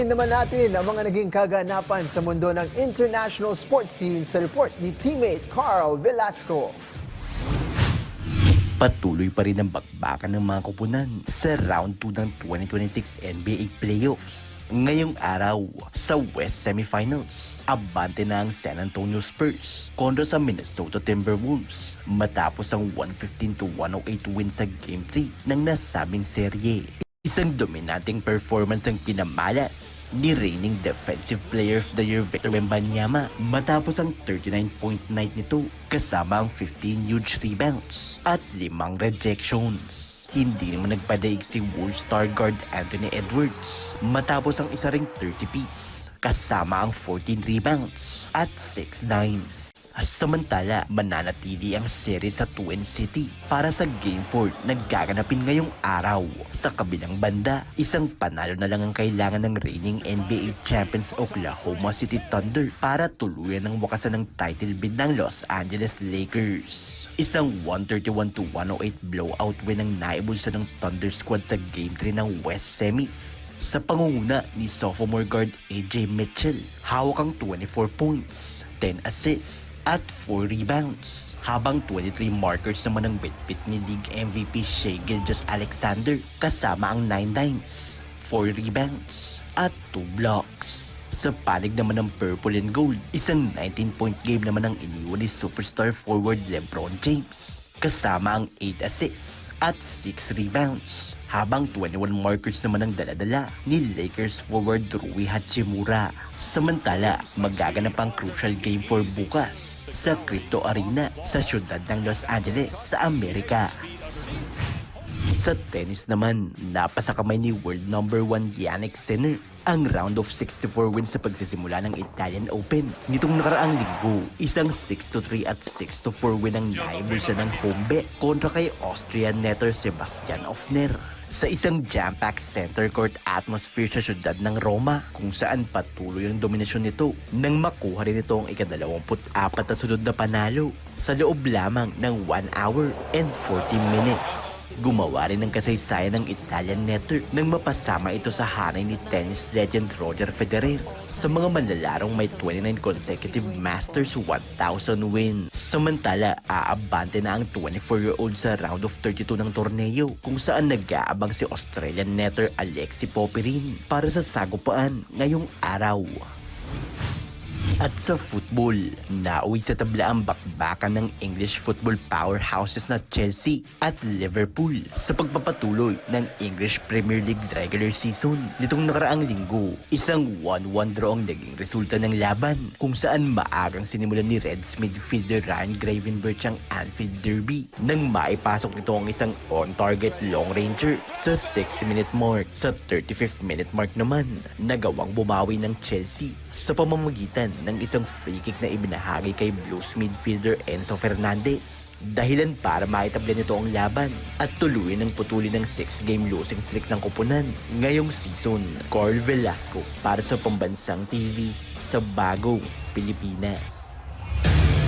Alamin naman natin ang mga naging kaganapan sa mundo ng international sports scene sa report ni teammate Carl Velasco. Patuloy pa rin ang bakbakan ng mga kupunan sa round 2 ng 2026 NBA Playoffs. Ngayong araw, sa West Semifinals, abante na ang San Antonio Spurs kontra sa Minnesota Timberwolves matapos ang 115-108 win sa Game 3 ng nasabing serye. Isang dominanting performance ang pinamalas ni reigning Defensive Player of the Year Victor Wembanyama matapos ang 39-point night nito kasama ang 15 huge rebounds at 5 rejections. Hindi naman nagpadaig si Wolves star guard Anthony Edwards matapos ang isa ring 30-piece kasama ang 14 rebounds at 6 dimes. Samantala, mananatili ang series sa Twin City para sa Game 4 na gaganapin ngayong araw. Sa kabilang banda, isang panalo na lang ang kailangan ng reigning NBA champions Oklahoma City Thunder para tuluyan ang wakasan ng title bid ng Los Angeles Lakers. Isang 131-108 blowout win ang naibulsa ng Thunder squad sa Game 3 ng West Semis. Sa pangunguna ni sophomore guard AJ Mitchell, hawak ang 24 points, 10 assists, at 4 rebounds. Habang 23 markers naman ang bitbit ni League MVP Shai Gilgeous-Alexander kasama ang 9 dimes, 4 rebounds, at 2 blocks. Sa panig naman ng Purple and Gold, isang 19-point game naman ang iniwan ni superstar forward LeBron James kasama ang 8 assists at 6 rebounds. Habang 21 markers naman ang daladala ni Lakers forward Rui Hachimura. Samantala, magaganap ang crucial Game 4 bukas sa Crypto Arena sa siyudad ng Los Angeles sa Amerika. Sa tennis naman, napasa kamay ni world number 1 Jannik Sinner ang round of 64 wins sa pagsisimula ng Italian Open nitong nakaraang linggo. Isang 6-3 at 6-4 win ang naibulsa ng home bet kontra kay Austrian netter Sebastian Ofner sa isang jam-packed center court atmosphere sa syudad ng Roma kung saan patuloy ang dominasyon nito nang makuha rin ito ang ika-24 na sunod na panalo sa loob lamang ng 1 hour and 40 minutes. Gumawa rin ng kasaysayan ng Italian netter nang mapasama ito sa hanay ni tennis legend Roger Federer sa mga manlalarong may 29 consecutive Masters 1000 wins. Samantala, aabante na ang 24-year-old sa round of 32 ng torneo kung saan nag-aabang si Australian netter Alexei Popyrin para sa sagupaan ngayong araw. At sa football, nauwi sa tabla ang bakbakan ng English football powerhouses na Chelsea at Liverpool sa pagpapatuloy ng English Premier League regular season nitong nakaraang linggo. Isang 1-1 draw ang naging resulta ng laban kung saan maagang sinimulan ni Reds midfielder Ryan Gravenberch ang Anfield Derby nang maipasok nito ang isang on-target long ranger sa 6-minute mark. Sa 35th minute mark naman, nagawang bumawi ng Chelsea sa pamamagitan ng isang free kick na ibinahagi kay Blues midfielder Enzo Fernandez. Dahilan para maitabla nito ang laban at tuluyan ng putulin ng 6-game losing streak ng kupunan ngayong season. Carl Velasco para sa Pambansang TV sa Bagong Pilipinas.